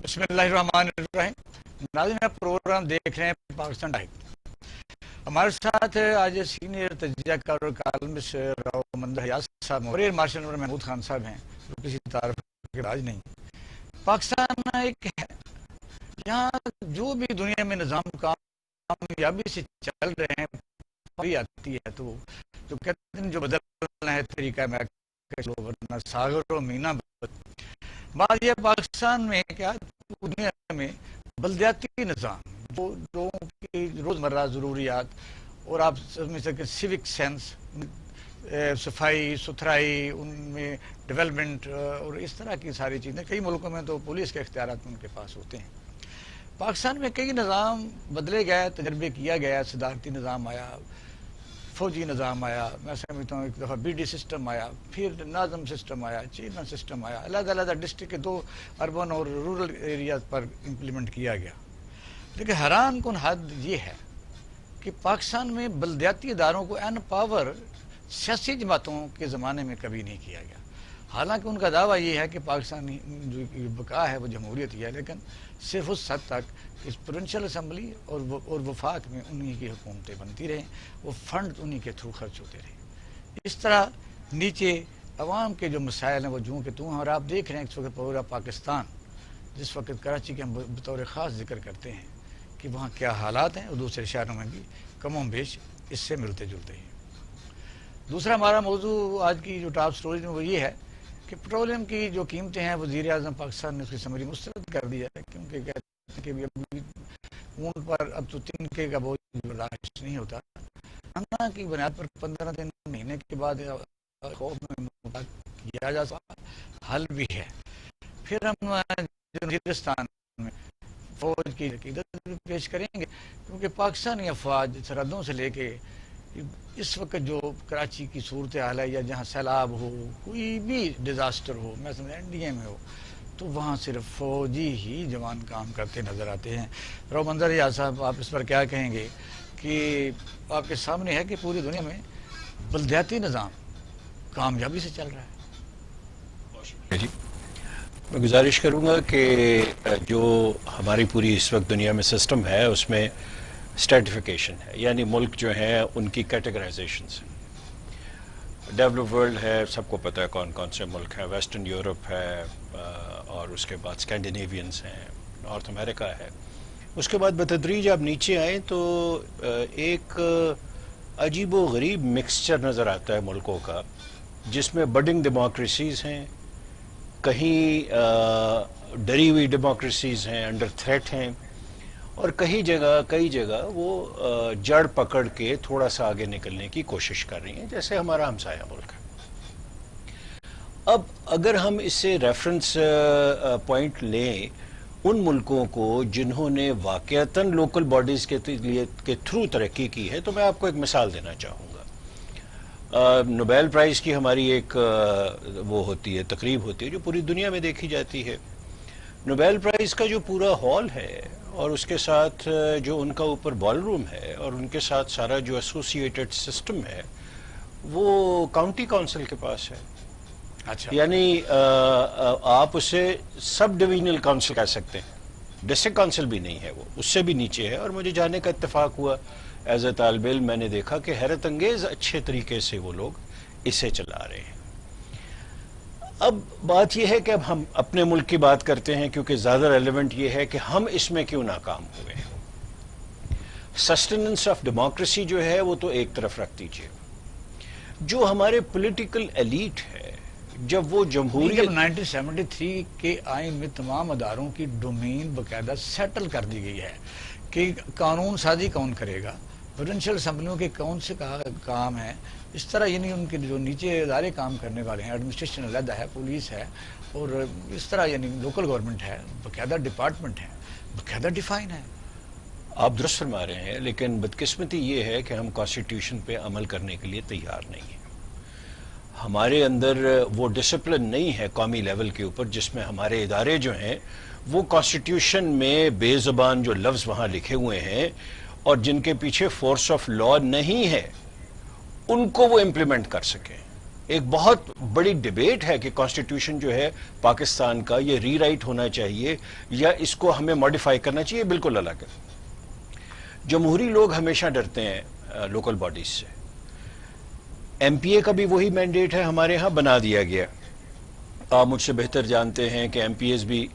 بسم اللہ الرحمن الرحیم. ناظرین آپ پروگرام دیکھ رہے ہیں پاکستان ٹائم. ہمارے ساتھ آج سینئر تجزیہ کار اور کالمسٹ راؤ منظر حیات صاحب اور ایئر مارشل محمود خان صاحب ہیں جو کسی تعارف کے راج نہیں. پاکستان ایک ہے یہاں جو بھی دنیا میں نظام کامیابی سے چل رہے ہیں بھی آتی ہے تو جو کہتے ہیں جو بدلنا ہے طریقہ میں ورنہ ساگر و مینا. بات یہ پاکستان میں کیا دنیا میں بلدیاتی نظام جو لوگوں کی روزمرہ ضروریات اور آپ سمجھ سکتے سیوک سینس صفائی ستھرائی ان میں ڈیولپمنٹ اور اس طرح کی ساری چیزیں کئی ملکوں میں تو پولیس کے اختیارات ان کے پاس ہوتے ہیں. پاکستان میں کئی نظام بدلے گئے تجربے کیا گیا صدارتی نظام آیا فوجی نظام آیا میں سمجھتا ہوں ایک دفعہ بی ڈی سسٹم آیا پھر ناظم سسٹم آیا چیئرمین سسٹم آیا علیحدہ علیحدہ ڈسٹرکٹ کے 2 اربن اور رورل ایریاز پر امپلیمنٹ کیا گیا. لیکن حیران کن حد یہ ہے کہ پاکستان میں بلدیاتی اداروں کو این پاور سیاسی جماعتوں کے زمانے میں کبھی نہیں کیا گیا. حالانکہ ان کا دعویٰ یہ ہے کہ پاکستانی جو بقا ہے وہ جمہوریت ہی ہے لیکن صرف اس حد تک اس پروونشل اسمبلی اور وفاق میں انہی کی حکومتیں بنتی رہیں وہ فنڈ انہی کے تھرو خرچ ہوتے رہے. اس طرح نیچے عوام کے جو مسائل ہیں وہ جوں کہ توں ہیں اور آپ دیکھ رہے ہیں اس وقت پورا پاکستان جس وقت کراچی کے ہم بطور خاص ذکر کرتے ہیں کہ وہاں کیا حالات ہیں اور دوسرے شہروں میں بھی کم و بیش اس سے ملتے جلتے ہیں. دوسرا ہمارا موضوع آج کی جو ٹاپ سٹوریز میں وہ یہ ہے کہ پٹرولیم کی جو قیمتیں ہیں وزیر اعظم پاکستان نے اس کی سمری مسترد کر دی ہے کیونکہ کہتے ہیں کہ ابھی اونٹ پر اب تو 3 کا بوجھ برداشت نہیں ہوتا. انا کی بنیاد پر 15 دن مہینے کے بعد خوف میں کیا جا سکتا حل بھی ہے. پھر ہم جو ہندوستان میں فوج کی عقیدت بھی پیش کریں گے کیونکہ پاکستانی افواج سرحدوں سے لے کے اس وقت جو کراچی کی صورتحال ہے یا جہاں سیلاب ہو کوئی بھی ڈیزاسٹر ہو میں سمجھا این ڈی اے میں ہو تو وہاں صرف فوجی ہی جوان کام کرتے نظر آتے ہیں. راؤ منظر حیات صاحب آپ اس پر کیا کہیں گے کہ آپ کے سامنے ہے کہ پوری دنیا میں بلدیاتی نظام کامیابی سے چل رہا ہے. جی میں گزارش کروں گا کہ جو ہماری پوری اس وقت دنیا میں سسٹم ہے اس میں اسٹریٹیفیکیشن ہے یعنی ملک جو ہیں ان کی کیٹیگرائزیشنس ہیں. ڈیولپ ورلڈ ہے سب کو پتہ ہے کون کون سے ملک ہیں. ویسٹرن یورپ ہے اور اس کے بعد اسکینڈینیوینس ہیں نارتھ امریکہ ہے. اس کے بعد بتدریج آپ نیچے آئیں تو ایک عجیب و غریب مکسچر نظر آتا ہے ملکوں کا جس میں بڈنگ ڈیموکریسیز ہیں کہیں ڈری ہوئی ڈیموکریسیز ہیں انڈر تھریٹ ہیں اور کئی جگہ وہ جڑ پکڑ کے تھوڑا سا آگے نکلنے کی کوشش کر رہی ہیں جیسے ہمارا ہمسایہ ملک ہے. اب اگر ہم اس سے ریفرنس پوائنٹ لیں ان ملکوں کو جنہوں نے واقعتاً لوکل باڈیز کے تھرو ترقی کی ہے تو میں آپ کو ایک مثال دینا چاہوں گا. نوبیل پرائز کی ہماری ایک وہ ہوتی ہے تقریب ہوتی ہے جو پوری دنیا میں دیکھی جاتی ہے. نوبیل پرائز کا جو پورا ہال ہے اور اس کے ساتھ جو ان کا اوپر بال روم ہے اور ان کے ساتھ سارا جو ایسوسیٹڈ سسٹم ہے وہ کاؤنٹی کونسل کے پاس ہے. اچھا یعنی آپ اسے سب ڈویژنل کونسل کہہ سکتے ہیں. ڈسٹرکٹ کونسل بھی نہیں ہے وہ اس سے بھی نیچے ہے. اور مجھے جانے کا اتفاق ہوا ایز اے طالب علم میں نے دیکھا کہ حیرت انگیز اچھے طریقے سے وہ لوگ اسے چلا رہے ہیں. اب بات یہ ہے کہ اب ہم اپنے ملک کی بات کرتے ہیں کیونکہ زیادہ ریلیونٹ یہ ہے کہ ہم اس میں کیوں ناکام ہوئے ہیں. سسٹیننس آف ڈیموکریسی جو ہے وہ تو ایک طرف رکھ دیجیے. جو ہمارے پولیٹیکل ایلیٹ ہے جب وہ جمہوریت 1973 کے آئین میں تمام اداروں کی ڈومین باقاعدہ سیٹل کر دی گئی ہے کہ قانون سازی کون کرے گا پروونشل اسمبلیوں کے کون سے کام ہے. اس طرح یعنی ان کے جو نیچے ادارے کام کرنے والے ہیں ایڈمنسٹریشن علیحدہ ہے پولیس ہے اور اس طرح یعنی لوکل گورنمنٹ ہے باقاعدہ ڈپارٹمنٹ ہے باقاعدہ ڈیفائن ہے. آپ درست فرما رہے ہیں لیکن بدقسمتی یہ ہے کہ ہم کانسٹیٹیوشن پہ عمل کرنے کے لیے تیار نہیں ہیں. ہمارے اندر وہ ڈسپلن نہیں ہے قومی لیول کے اوپر جس میں ہمارے ادارے جو ہیں وہ کانسٹیٹیوشن میں بے زبان جو لفظ وہاں لکھے ہوئے ہیں اور جن کے پیچھے فورس آف لا نہیں ہے ان کو وہ امپلیمنٹ کر سکیں. ایک بہت بڑی ڈیبیٹ ہے کہ کانسٹیٹیوشن جو ہے پاکستان کا یہ ری رائٹ ہونا چاہیے یا اس کو ہمیں ماڈیفائی کرنا چاہیے، بالکل الگ ہے. جمہوری لوگ ہمیشہ ڈرتے ہیں لوکل باڈیز سے. ایم پی اے کا بھی وہی مینڈیٹ ہے، ہمارے ہاں بنا دیا گیا. آپ مجھ سے بہتر جانتے ہیں کہ ایم پی ایز بھی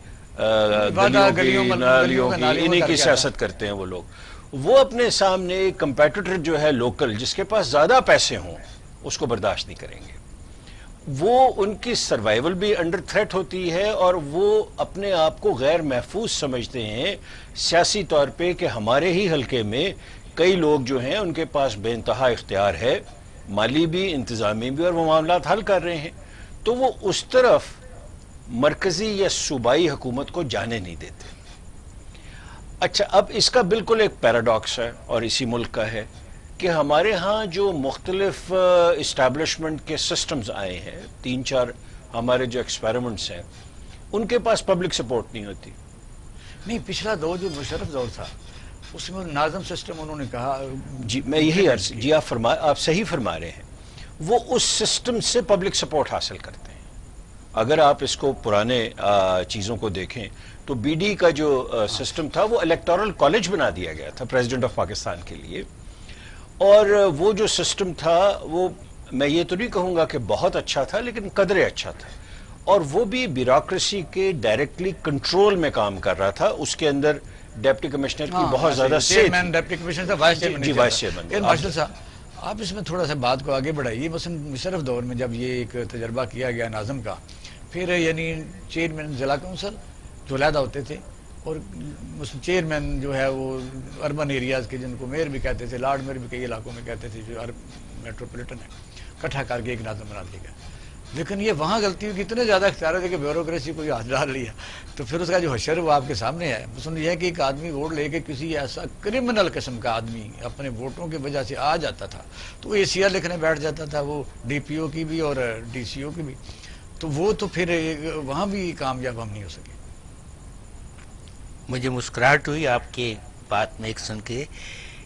گلیوں کی نالیوں کی انہی کی سیاست کرتے ہیں. وہ لوگ وہ اپنے سامنے ایک کمپیٹیٹر جو ہے لوکل جس کے پاس زیادہ پیسے ہوں اس کو برداشت نہیں کریں گے. وہ ان کی سروائیول بھی انڈر تھریٹ ہوتی ہے اور وہ اپنے آپ کو غیر محفوظ سمجھتے ہیں سیاسی طور پہ کہ ہمارے ہی حلقے میں کئی لوگ جو ہیں ان کے پاس بے انتہا اختیار ہے، مالی بھی، انتظامی بھی، اور وہ معاملات حل کر رہے ہیں. تو وہ اس طرف مرکزی یا صوبائی حکومت کو جانے نہیں دیتے. اچھا، اب اس کا بالکل ایک پیراڈاکس ہے اور اسی ملک کا ہے کہ ہمارے ہاں جو مختلف اسٹیبلشمنٹ کے سسٹمز آئے ہیں، 3-4 ہمارے جو ایکسپیریمنٹس ہیں، ان کے پاس پبلک سپورٹ نہیں ہوتی. نہیں، پچھلا دور جو مشرف دور تھا اس میں ناظم سسٹم انہوں نے کہا. جی میں یہی عرض، جی آپ صحیح فرما رہے ہیں. وہ اس سسٹم سے پبلک سپورٹ حاصل کرتے ہیں. اگر آپ اس کو پرانے چیزوں کو دیکھیں تو بی ڈی کا جو سسٹم تھا وہ الیکٹورل کالج بنا دیا گیا تھا پریزیڈنٹ آف پاکستان کے لیے. اور وہ جو سسٹم تھا وہ میں یہ تو نہیں کہوں گا کہ بہت اچھا تھا، لیکن قدرے اچھا تھا. اور وہ بھی بیوروکریسی کے ڈائریکٹلی کنٹرول میں کام کر رہا تھا. اس کے اندر ڈپٹی کمشنر کی بہت زیادہ سے ڈپٹی کمشنر تھا، وائس چیئرمین. جی وائس چیئرمین. مارشل صاحب، آپ اس میں تھوڑا سا بات کو آگے بڑھائیے. مثلا مشرف دور میں جب یہ ایک تجربہ کیا گیا ناظم کا، پھر یعنی چیئرمین ضلع کونسل جو علیحدہ ہوتے تھے، اور چیئرمین جو ہے وہ اربن ایریاز کے، جن کو میئر بھی کہتے تھے، لارڈ میئر بھی کئی علاقوں میں کہتے تھے، جو میٹروپولیٹن ہے، اکٹھا کر کے ایک ناظم بنا دیا گیا. لیکن یہ وہاں غلطی ہوئی کہ اتنے زیادہ اختیارات ہے کہ بیوروکریسی کو ہاتھ ڈال لیا. تو پھر اس کا جو حشر وہ آپ کے سامنے ہے. مثلاً یہ ہے کہ ایک آدمی ووٹ لے کے کسی ایسا کرمنل قسم کا آدمی اپنے ووٹوں کی وجہ سے آ جاتا تھا تو اے سی آر لکھنے بیٹھ جاتا تھا، وہ ڈی پی او کی بھی اور ڈی سی او کی بھی. تو وہ تو پھر وہاں بھی کامیاب ہم نہیں ہو سکے. مجھے مسکراہٹ ہوئی آپ کے بات میں ایک سن کے.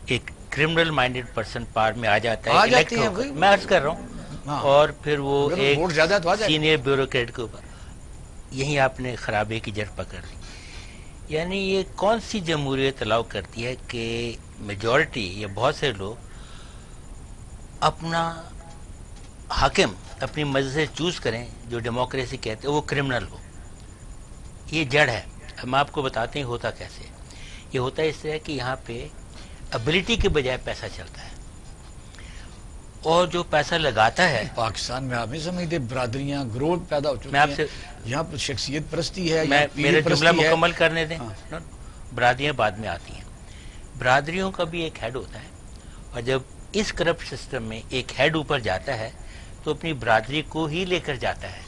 ایک کرمنل مائنڈڈ پرسن پار میں آ جاتا ہے الیکٹرو، میں عرض کر رہا ہوں، اور پھر وہ ایک سینئر بیوروکریٹ کے اوپر. یہیں آپ نے خرابے کی جڑ پکڑ لی. یعنی یہ کون سی جمہوریت الاؤ کرتی ہے کہ میجورٹی یا بہت سے لوگ اپنا حاکم اپنی مرضی سے چوز کریں، جو ڈیموکریسی کہتے ہیں، وہ کرمنل ہو. یہ جڑ ہے. ہم آپ کو بتاتے ہیں ہوتا کیسے. یہ ہوتا ہے اس طرح کہ یہاں پہ ابیلٹی کے بجائے پیسہ چلتا ہے، اور جو پیسہ لگاتا ہے پاکستان میں آپ نہیں سمجھتے برادریاں گروہ پیدا ہو چکی میں آپ سے ہیں. یہاں پر شخصیت پرستی ہے. میں میرا جملہ مکمل کرنے دیں. برادریاں بعد میں آتی ہیں. برادریوں کا بھی ایک ہیڈ ہوتا ہے، اور جب اس کرپٹ سسٹم میں ایک ہیڈ اوپر جاتا ہے تو اپنی برادری کو ہی لے کر جاتا ہے،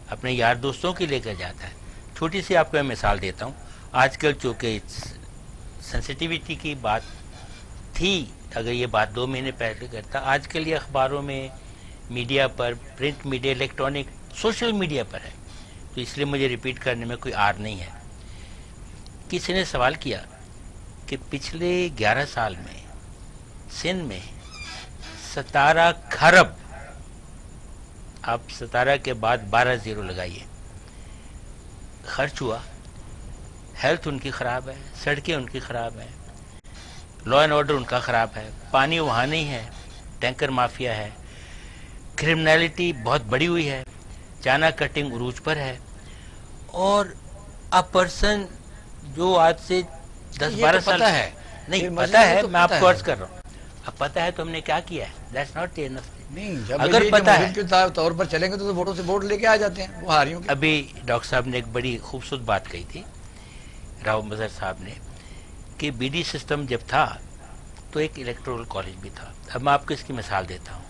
اپنے یار دوستوں کی لے کر جاتا ہے. چھوٹی سی آپ کو میں مثال دیتا ہوں. آج کل چونکہ سینسٹیوٹی کی بات تھی، اگر یہ بات 2 مہینے پہلے کرتا، آج کل یہ اخباروں میں، میڈیا پر، print media, electronic, social media پر ہے، تو اس لیے مجھے ریپیٹ کرنے میں کوئی آر نہیں ہے. کسی نے سوال کیا کہ پچھلے 11 سال میں سندھ میں 17 کھرب، آپ 17 کے بعد 12 زیرو لگائیے، خرچ ہوا. ہیلتھ ان کی خراب ہے، سڑکیں ان کی خراب ہیں، لا اینڈ آرڈر ان کا خراب ہے، پانی وہاں نہیں ہے، ٹینکر مافیا ہے، کرمنالٹی بہت بڑی ہوئی ہے، چائنا کٹنگ عروج پر ہے. اور ا پرسن جو آج سے 10-12 سال ہے نہیں پتہ ہے، میں آپ کو عرض کر رہا ہوں، اب پتہ ہے تو ہم نے کیا کیا ہے. That's not enough. نہیں، جب اگر پتہ ہے کے طور پر چلیں گے تو ووٹوں سے ووٹ لے کے آ جاتے ہیں وہ ہاریوں کے. ابھی ڈاکٹر صاحب نے ایک بڑی خوبصورت بات کہی تھی، راؤ مظہر صاحب نے، کہ بی ڈی سسٹم جب تھا تو ایک الیکٹورل کالج بھی تھا. اب میں آپ کو اس کی مثال دیتا ہوں.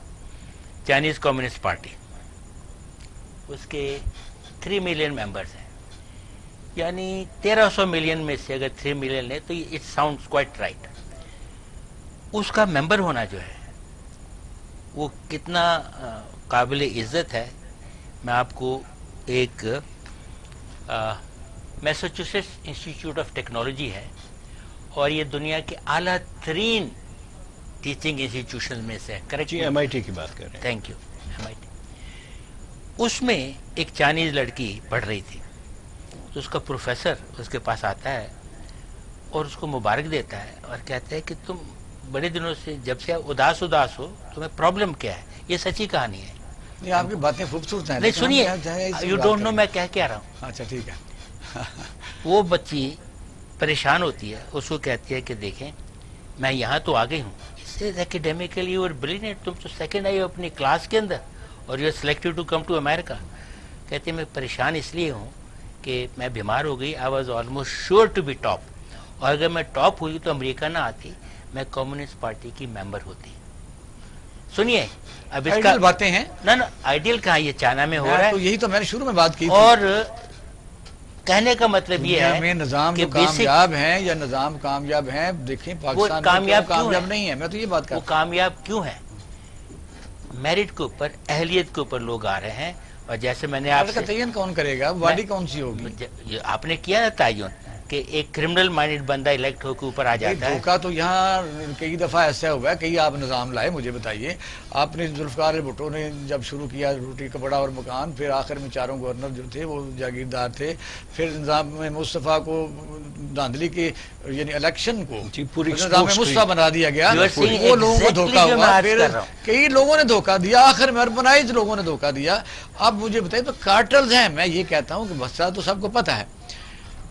چائنیز کمیونسٹ پارٹی، اس کے 3 ملین ممبرز ہیں، یعنی 1300 ملین میں سے اگر 3 ملین ہے تو اٹ ساؤنڈز کوائٹ رائٹ. اس کا ممبر ہونا جو ہے وہ کتنا قابل عزت ہے. میں آپ کو ایک میساچوسیٹس انسٹیٹیوٹ آف ٹیکنالوجی ہے، اور یہ دنیا کے اعلیٰ ترین ٹیچنگ انسٹیٹیوشن میں سے، کریکٹ؟ جی ایم آئی ٹی کی بات کر رہے ہیں. Thank you. M I T. اس میں ایک چائنیز لڑکی پڑھ رہی تھی، تو اس کا پروفیسر اس کے پاس آتا ہے اور اس کو مبارک دیتا ہے اور کہتا ہے کہ تم بڑے دنوں سے جب سے اداس ہو، تمہیں پرابلم کیا ہے؟ یہ سچی کہانی ہے. یہ آپ کی باتیں خوبصورت ہیں، نہیں لیکن ہم سنیے، کیا چاہیں اس یو بات ڈونٹ نو کریں. میں کہہ کیا رہا ہوں. اچھا ٹھیک ہے. وہ بچی پریشان ہوتی ہے، اس کو کہتی ہے کہ دیکھیں میں یہاں تو آ گئی ہوں، اس سے اکیڈیمیکلی یو آر بریلینٹ، تم تو سیکنڈ آئی ہو اپنی کلاس کے اندر اور you are selected to come to America. کہتے ہیں میں پریشان اس لیے ہوں کہ میں بیمار ہو گئی، I was almost sure to be top, اور اگر میں ٹاپ ہوئی تو امریکہ نہ آتی، میں کمیونسٹ پارٹی کی ممبر ہوتی. سنیے اب اس کا آئیڈیل باتیں ہیں. نہ آئیڈیل کہاں، یہ چائنا میں ہو رہا تو ہے. یہی تو میں نے شروع میں بات کی تھی. اور کہنے کا مطلب یہ دنیا ہے میں نظام کہ جو کامیاب ہیں یا نظام کامیاب ہیں، دیکھیں پاکستان میں کامیاب کیوں کیوں کامیاب ہیں؟ نہیں ہے. میں تو یہ بات کر وہ رہا کامیاب کیوں ہے؟ میرٹ کے اوپر، اہلیت کے اوپر لوگ آ رہے ہیں. اور جیسے میں نے آپ ہوں. کا سے تعین کون کرے گا؟ باڈی کون سی ہوگی؟ یہ آپ نے کیا نا تعین کہ ایک کرمنل مائنڈڈ بندہ الیکٹ ہو کے اوپر آ جاتا ہے. دھوکہ تو یہاں کئی دفعہ ایسا ہوا ہے. کئی آپ نظام لائے، مجھے بتائیے. آپ نے ذوالفقار علی بھٹو نے جب شروع کیا روٹی کپڑا اور مکان، پھر آخر میں چاروں گورنر جو تھے وہ جاگیردار تھے. پھر نظام میں مصطفیٰ کو دھاندلی کے یعنی الیکشن کو جی پوری نظام میں مصطفیٰ بنا دیا گیا. You are saying وہ لوگوں کو exactly دھوکہ جو میں ہوا. عرض پھر کر رہا ہوں. کئی لوگوں نے دھوکہ دیا، آخر میں اربنائز لوگوں نے دھوکہ دیا. اب مجھے بتائیے تو کارٹلز ہیں. میں یہ کہتا ہوں کہ مسئلہ تو سب کو پتہ ہے،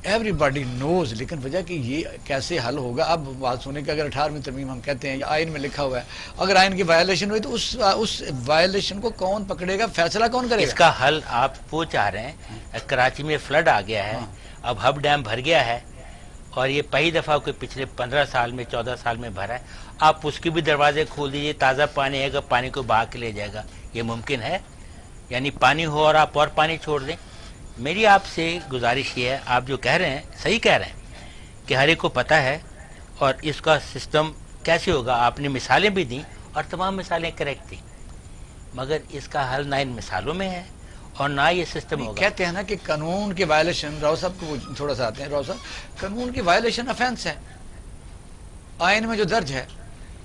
ایوری باڈی نوز، لیکن وجہ کہ یہ کیسے حل ہوگا. اب بات سنیں کہ اگر 18ویں ترمیم ہم کہتے ہیں یا آئین میں لکھا ہوا ہے، اگر آئین کی وائلیشن ہوئی تو اس وائلیشن کو کون پکڑے گا؟ فیصلہ کون کرے اس گا؟ کا حل آپ وہ چاہ رہے ہیں. کراچی میں فلڈ آ گیا ہے، اب ہب ڈیم بھر گیا ہے اور یہ پہلی دفعہ کوئی پچھلے 15 سال میں 14 سال میں بھرا ہے. آپ اس کے بھی دروازے کھول دیجیے، تازہ پانی ہے گا، پانی کو بہا کے لے جائے گا. یہ ممکن ہے؟ یعنی پانی ہو اور آپ اور پانی چھوڑ دیں. میری آپ سے گزارش یہ ہے، آپ جو کہہ رہے ہیں صحیح کہہ رہے ہیں کہ ہر ایک کو پتہ ہے اور اس کا سسٹم کیسے ہوگا. آپ نے مثالیں بھی دیں اور تمام مثالیں کریکٹ تھیں، مگر اس کا حل نہ ان مثالوں میں ہے اور نہ یہ سسٹم ہوگا. کہتے ہیں نا کہ قانون کی وائلیشن، راؤ صاحب کو تھوڑا سا آتے ہیں. راؤ صاحب، قانون کی وائلیشن افینس ہے آئین میں جو درج ہے.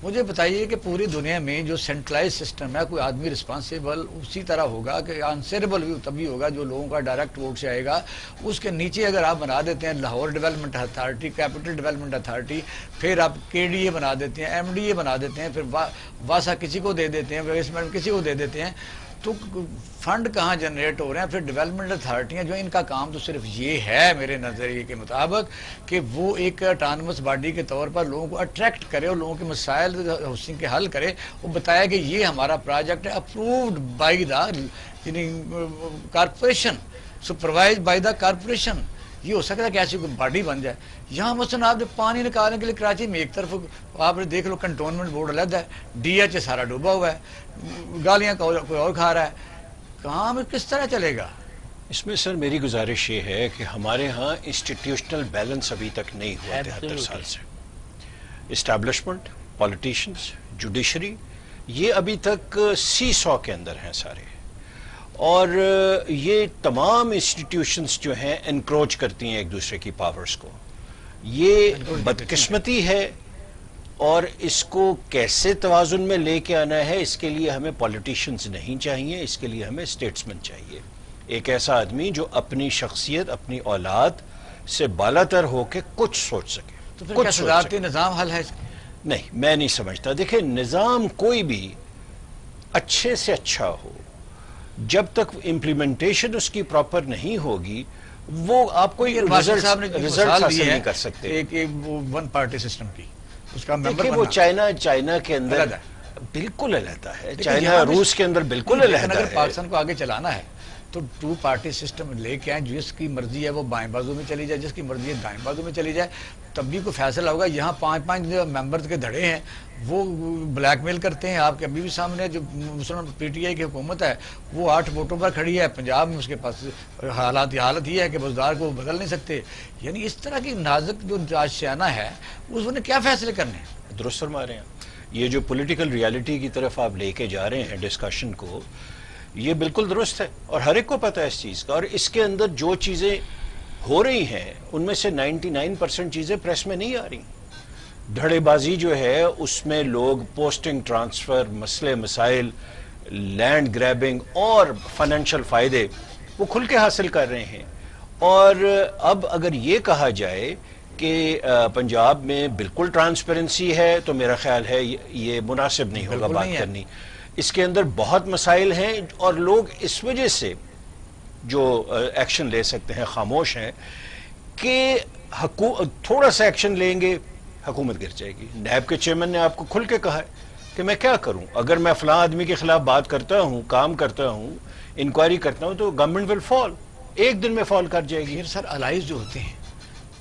مجھے بتائیے کہ پوری دنیا میں جو سینٹرلائز سسٹم ہے، کوئی آدمی رسپانسیبل اسی طرح ہوگا کہ آنسریبل بھی تبھی ہوگا جو لوگوں کا ڈائریکٹ ووٹ سے آئے گا. اس کے نیچے اگر آپ بنا دیتے ہیں Lahore development authority, capital development authority, پھر آپ کے ڈی اے بنا دیتے ہیں، ایم ڈی اے بنا دیتے ہیں، پھر واسا کسی کو دے دیتے ہیں، انویسٹمنٹ کسی کو دے دیتے ہیں، تو فنڈ کہاں جنریٹ ہو رہے ہیں؟ پھر ڈیولپمنٹ اتھارٹیاں جو ان کا کام تو صرف یہ ہے میرے نظریے کے مطابق کہ وہ ایک اٹانومس باڈی کے طور پر لوگوں کو اٹریکٹ کرے اور لوگوں کے مسائل حسین کے حل کرے. وہ بتایا کہ یہ ہمارا پروجیکٹ ہے اپرووڈ بائی دا یعنی corporation, supervise by the corporation. یہ ہو سکتا ہے کہ ایسی کوئی باڈی بن جائے. یہاں مثلاً آپ پانی نکالنے کے لیے کراچی میں ایک طرف آپ نے دیکھ لو کنٹونمنٹ بورڈ علیحدہ ہے، ڈی ایچ سارا ڈوبا ہوا ہے، گالیاں کوئی اور کھا رہا ہے. کہاں میں کس طرح چلے گا؟ اس میں سر میری گزارش یہ ہے کہ ہمارے ہاں انسٹیٹیوشنل بیلنس ابھی تک نہیں ہوا 73 سال سے. اسٹیبلشمنٹ، پولیٹیشنز، جوڈیشری، یہ ابھی تک سی سو کے اندر ہیں سارے. اور یہ تمام انسٹیٹیوشنز جو ہیں انکروچ کرتی ہیں ایک دوسرے کی پاورز کو. یہ بدقسمتی ہے اور اس کو کیسے توازن میں لے کے آنا ہے، اس کے لیے ہمیں پولیٹیشنز نہیں چاہیے، اس کے لیے ہمیں اسٹیٹسمین چاہیے. ایک ایسا آدمی جو اپنی شخصیت، اپنی اولاد سے بالا تر ہو کے کچھ سوچ سکے. تو پھر کیا صدارتی نظام حل ہے اس کا؟ نہیں، میں نہیں سمجھتا. دیکھیں نظام کوئی بھی اچھے سے اچھا ہو، جب تک امپلیمنٹیشن اس کی پراپر نہیں ہوگی وہ آپ کوئی راشد صاحب نے جو رزلٹ مثال حاصل دی ہے نہیں کر سکتے. ایک وہ ون پارٹی سسٹم کی، اس کا ممبر دیکھیں وہ بننا چائنا کے اندر علیحدہ بالکل علیحدہ ہے، لیکن چائنا یہاں بھی- روس کے اندر بالکل لیکن علیحدہ اگر ہے. پاکستان کو آگے چلانا ہے تو 2 پارٹی سسٹم لے کے آئیں، جس کی مرضی ہے وہ بائیں بازو میں چلی جائے، جس کی مرضی ہے دائیں بازو میں چلی جائے، تب بھی کوئی فیصلہ ہوگا. یہاں 5 جو ممبرز کے دھڑے ہیں وہ بلیک میل کرتے ہیں. آپ کے ابھی بھی سامنے جو مسلم پی ٹی آئی کی حکومت ہے وہ 8 ووٹوں پر کھڑی ہے. پنجاب میں اس کے پاس حالت یہ ہے کہ بزدار کو بدل نہیں سکتے. یعنی اس طرح کی نازک جو آشیانہ ہے اس نے کیا فیصلے کرنے ہیں؟ درست فرما رہے ہیں. یہ جو پولیٹیکل ریالٹی کی طرف آپ لے کے جا رہے ہیں ڈسکشن کو، یہ بالکل درست ہے اور ہر ایک کو پتہ ہے اس چیز کا. اور اس کے اندر جو چیزیں ہو رہی ہیں ان میں سے 99% چیزیں پریس میں نہیں آ رہی. دھڑے بازی جو ہے اس میں لوگ پوسٹنگ، ٹرانسفر، مسئلے مسائل لینڈ گریبنگ اور فائنینشیل فائدے وہ کھل کے حاصل کر رہے ہیں. اور اب اگر یہ کہا جائے کہ پنجاب میں بالکل ٹرانسپیرنسی ہے تو میرا خیال ہے یہ مناسب نہیں ہوگا بات کرنی. اس کے اندر بہت مسائل ہیں اور لوگ اس وجہ سے جو ایکشن لے سکتے ہیں خاموش ہیں کہ تھوڑا سا ایکشن لیں گے حکومت گر جائے گی. نیب کے چیئرمین نے آپ کو کھل کے کہا ہے کہ میں کیا کروں, اگر میں فلاں آدمی کے خلاف بات کرتا ہوں, کام کرتا ہوں, انکوائری کرتا ہوں تو گورنمنٹ ول فال, ایک دن میں فال کر جائے گی. پھر سر الائز جو ہوتے ہیں,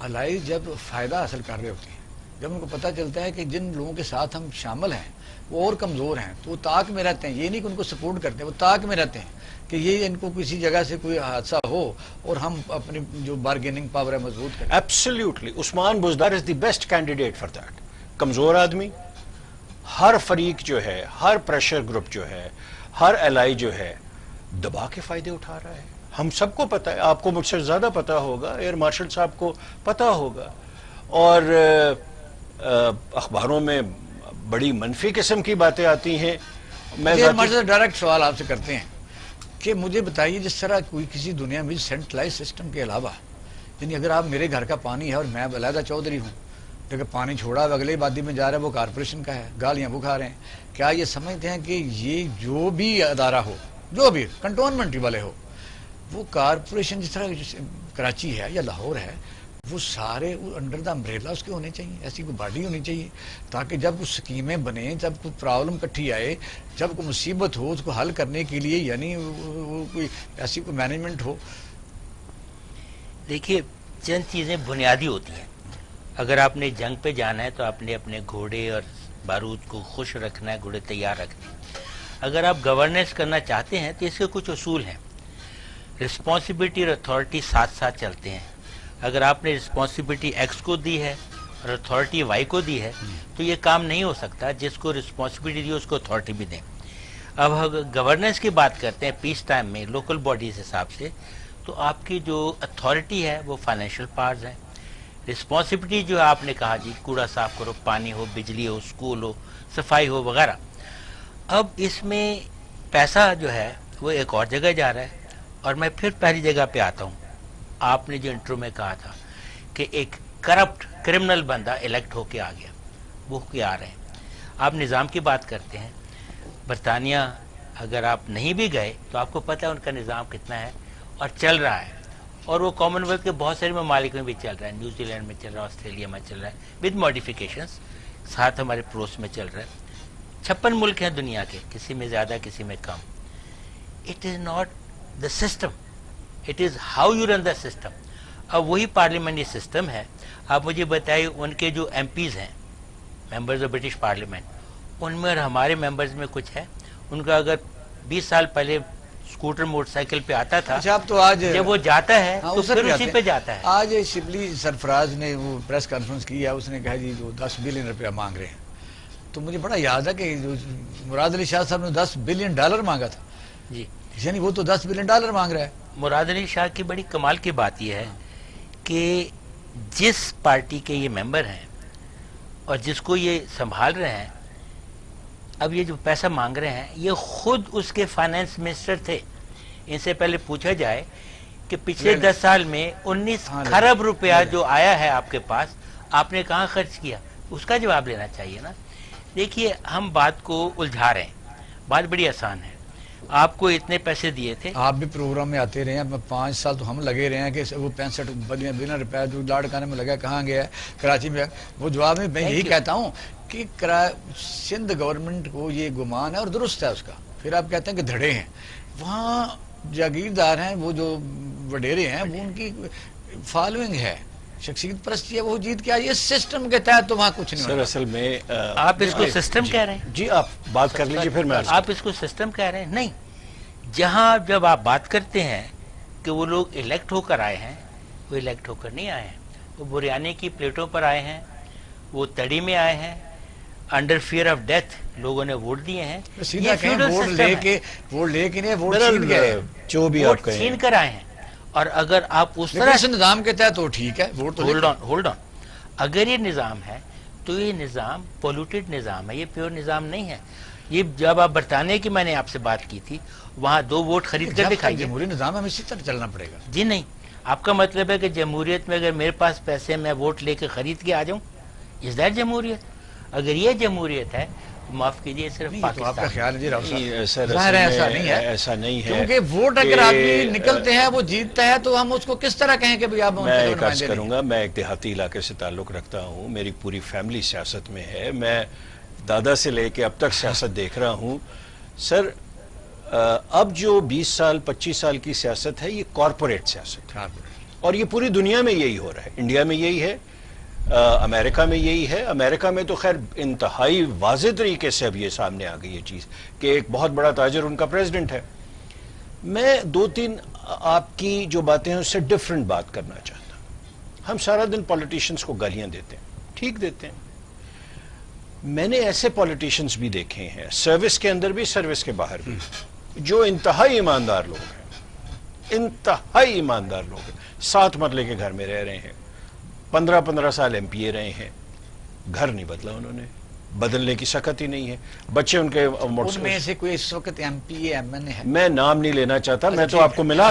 الائز جب فائدہ حاصل کر رہے ہوتے ہیں, جب ان کو پتہ چلتا ہے کہ جن لوگوں کے ساتھ ہم شامل ہیں وہ اور کمزور ہیں تو وہ طاق میں رہتے ہیں. یہ نہیں کہ ان کو سپورٹ کرتے ہیں, وہ طاق میں رہتے ہیں کہ یہ ان کو کسی جگہ سے کوئی حادثہ ہو اور ہم اپنی جو بارگیننگ پاور ہے مضبوط کریں. Absolutely Usman Buzdar is the best candidate for that. کمزور آدمی, ہر فریق جو ہے, ہر پریشر گروپ جو ہے, ہر الائی جو ہے دبا کے فائدے اٹھا رہا ہے. ہم سب کو پتہ ہے, آپ کو مجھ سے زیادہ پتہ ہوگا, ایئر مارشل صاحب کو پتہ ہوگا, اور اخباروں میں بڑی منفی قسم کی باتیں آتی ہیں. میں ڈائریکٹ سوال آپ سے کرتے ہیں کہ مجھے بتائیے جس طرح کوئی کسی دنیا میں سینٹرلائز سسٹم کے علاوہ, یعنی اگر آپ میرے گھر کا پانی ہے اور میں علیحدہ چودھری ہوں, لیکن پانی چھوڑا اب اگلے وادی میں جا رہا ہے وہ کارپوریشن کا ہے, گالیاں وہ کھا رہے ہیں, کیا یہ سمجھتے ہیں کہ یہ جو بھی ادارہ ہو, جو بھی کنٹونمنٹ والے ہو, وہ کارپوریشن جس طرح کراچی ہے یا لاہور ہے وہ سارے انڈر دا امبریلا اس کے ہونے چاہیے, ایسی کوئی باڈی ہونی چاہیے تاکہ جب کچھ اسکیمیں بنیں, جب کوئی پرابلم کٹھی آئے, جب کوئی مصیبت ہو اس کو حل کرنے کے لیے یعنی کوئی ایسی کوئی مینجمنٹ ہو. دیکھیے چند چیزیں بنیادی ہوتی ہیں. اگر آپ نے جنگ پہ جانا ہے تو آپ نے اپنے گھوڑے اور بارود کو خوش رکھنا ہے, گھوڑے تیار رکھنے ہیں. اگر آپ گورننس کرنا چاہتے ہیں تو اس کے کچھ اصول ہیں. رسپانسبلٹی اور اتھارٹی ساتھ ساتھ چلتے ہیں. اگر آپ نے رسپانسبلٹی ایکس کو دی ہے اور اتھارٹی وائی کو دی ہے تو یہ کام نہیں ہو سکتا. جس کو رسپانسبلٹی دی اس کو اتھارٹی بھی دیں. اب گورننس کی بات کرتے ہیں پیس ٹائم میں لوکل باڈیز حساب سے, تو آپ کی جو اتھارٹی ہے وہ فائنینشیل پاورز ہیں. رسپانسبلٹی جو آپ نے کہا جی کوڑا صاف کرو, پانی ہو, بجلی ہو, اسکول ہو, صفائی ہو وغیرہ. اب اس میں پیسہ جو ہے وہ ایک اور جگہ جا رہا ہے. اور میں پھر پہلی جگہ پہ آتا ہوں. آپ نے جو انٹرو میں کہا تھا کہ ایک کرپٹ کرمنل بندہ الیکٹ ہو کے آ گیا, وہ کے آ رہے ہیں. آپ نظام کی بات کرتے ہیں, برطانیہ اگر آپ نہیں بھی گئے تو آپ کو پتہ ہے ان کا نظام کتنا ہے اور چل رہا ہے, اور وہ کامن ویلتھ کے بہت سارے ممالک میں بھی چل رہا ہے. نیوزی لینڈ میں چل رہا ہے, آسٹریلیا میں چل رہا ہے, ود ماڈیفیکیشنس, ساتھ ہمارے پڑوس میں چل رہا ہے. 56 ملک ہیں دنیا کے, کسی میں زیادہ کسی میں کم. It is not the system, it is how you run the system. اب وہی پارلیمنٹری سسٹم ہے. آپ مجھے بتائیے ان کے جو ایم پیز ہیں, ممبرز آف برٹش پارلیمنٹ, ان میں اور ہمارے ممبرز میں کچھ ہے. ان کا اگر 20 سال پہلے اسکوٹر موٹر سائیکل پہ آتا تھا, اچھا اب تو آج جب وہ جاتا ہے تو پھر اسی پہ جاتا ہے. آج شبلی سرفراز نے وہ پریس کانفرنس کی ہے, اس نے کہا جی جو 10 بلین روپیہ مانگ رہے ہیں. تو مجھے بڑا یاد ہے کہ جو مراد علی شاہ صاحب نے $10 بلین مانگا تھا, جی یعنی وہ تو $10 بلین مانگ رہا ہے. مراد علی شاہ کی بڑی کمال کی بات یہ ہے کہ جس پارٹی کے یہ ممبر ہیں اور جس کو یہ سنبھال رہے ہیں, اب یہ جو پیسہ مانگ رہے ہیں یہ خود اس کے فائنانس منسٹر تھے. ان سے پہلے پوچھا جائے کہ پچھلے 10 سال میں 19 کھرب روپیہ جو آیا ہے آپ کے پاس, آپ نے کہاں خرچ کیا, اس کا جواب لینا چاہیے نا. دیکھیے ہم بات کو الجھا رہے ہیں, بات بڑی آسان ہے. آپ کو اتنے پیسے دیے تھے, آپ بھی پروگرام میں آتے رہے ہیں, 5 سال تو ہم لگے رہے ہیں کہ وہ 65 بلین روپیہ جو لاڑکانے میں لگا کہاں گیا ہے, کراچی میں. وہ جواب میں یہی کہتا ہوں کہ سندھ گورنمنٹ کو یہ گمان ہے اور درست ہے اس کا. پھر آپ کہتے ہیں کہ دھڑے ہیں, وہاں جاگیردار ہیں, وہ جو وڈیرے ہیں وہ ان کی فالوئنگ ہے, شخصیت پرستی ہے, وہ جیت کے آئی. اس سسٹم کے تحت تو وہاں کچھ نہیں. سر اصل میں آپ اس کو سسٹم کہہ رہے ہیں, جی آپ بات کر لیجیے پھر میں. آپ اس کو سسٹم کہہ رہے ہیں, نہیں. جہاں جب آپ بات کرتے ہیں کہ وہ لوگ الیکٹ ہو کر آئے ہیں, وہ الیکٹ ہو کر نہیں آئے ہیں, وہ بریانی کی پلیٹوں پر آئے ہیں, وہ تڑی میں آئے ہیں, انڈر فیئر آف ڈیتھ لوگوں نے ووٹ دیے ہیں. سیدھا کہیں ووٹ لے کے نہیں, ووٹ چھین گئے, جو بھی آپ کہیں چھین کر آئے ہیں. اور اگر آپ اس طرح سے نظام کے تحت تو ٹھیک ہے, ووٹ تو ہولڈ آن, اگر یہ نظام ہے تو یہ نظام پولوٹیڈ نظام ہے, یہ پیور نظام نہیں ہے. یہ جب آپ برطانیہ کی میں نے آپ سے بات کی تھی، وہاں 2 ووٹ خرید کر دکھائیے. جمہوری نظام ہمیں اسی طرح چلنا پڑے گا. جی نہیں، آپ کا مطلب ہے کہ جمہوریت میں اگر میرے پاس پیسے میں ووٹ لے کے خرید کے آ جاؤں، از دیٹ جمہوریت؟ اگر یہ جمہوریت ہے تو معاف کیجیے صرف نہیں، تو آپ کا پاکستان. خیال ہے جی راؤ نہیں، صاحب، سر، ظاہر ہے اصل ایسا میں نہیں ہے. ایسا نہیں ہے کیونکہ ووٹ اگر کہ آدمی نکلتے ہیں، وہ جیتتا ہے، تو ہم اس کو کس طرح کہیں کہ بھئی آپ ان میں کے ایک عرض نمائندے نہیں کروں گا، میں ایک دیہاتی علاقے سے تعلق رکھتا ہوں، میری پوری فیملی سیاست میں ہے، میں دادا سے لے کے اب تک سیاست دیکھ رہا ہوں. سر، اب جو 20 سال 25 سال کی سیاست ہے، یہ کارپوریٹ سیاست ہے، ہیں. اور یہ پوری دنیا میں یہی ہو رہا ہے. انڈیا میں یہی ہے، امریکہ میں یہی ہے. امریکہ میں تو خیر انتہائی واضح طریقے سے اب یہ سامنے آ گئی یہ چیز کہ ایک بہت بڑا تاجر ان کا پریزیڈنٹ ہے. میں 2-3 آپ کی جو باتیں ہیں اس سے ڈیفرنٹ بات کرنا چاہتا ہوں. ہم سارا دن پولیٹیشنز کو گالیاں دیتے ہیں، ٹھیک دیتے ہیں. میں نے ایسے پولیٹیشنز بھی دیکھے ہیں، سروس کے اندر بھی، سروس کے باہر بھی، جو انتہائی ایماندار لوگ ہیں، انتہائی ایماندار لوگ ہیں. 7 مرلے کے گھر میں رہ رہے ہیں، 15 سال ایم پی اے رہے ہیں، گھر نہیں بدلا انہوں نے، بدلنے کی سخت ہی نہیں ہے. بچے ان کے ان میں سے کوئی اس وقت M P A M N A ہے؟ میں نام نہیں لینا چاہتا، میں تو ٹھیک آپ کو ملا